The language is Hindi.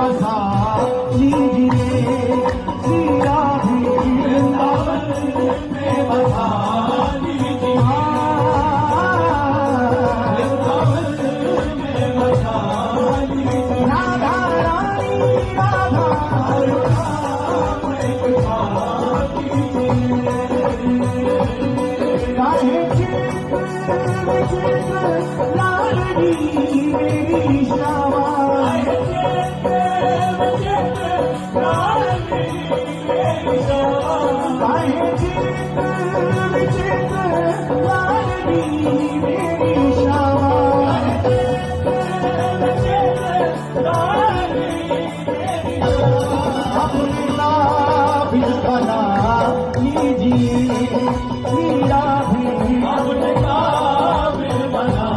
बसा लीजिए, सिया भी वृंदावन में बसा लीजिए, वृंदावन में बसा लीजिए। राधा रानी राधा काहे लाडली मेरी श्यामा, काहे लाडली मेरी श्यामा, अपना भी बना लीजिए।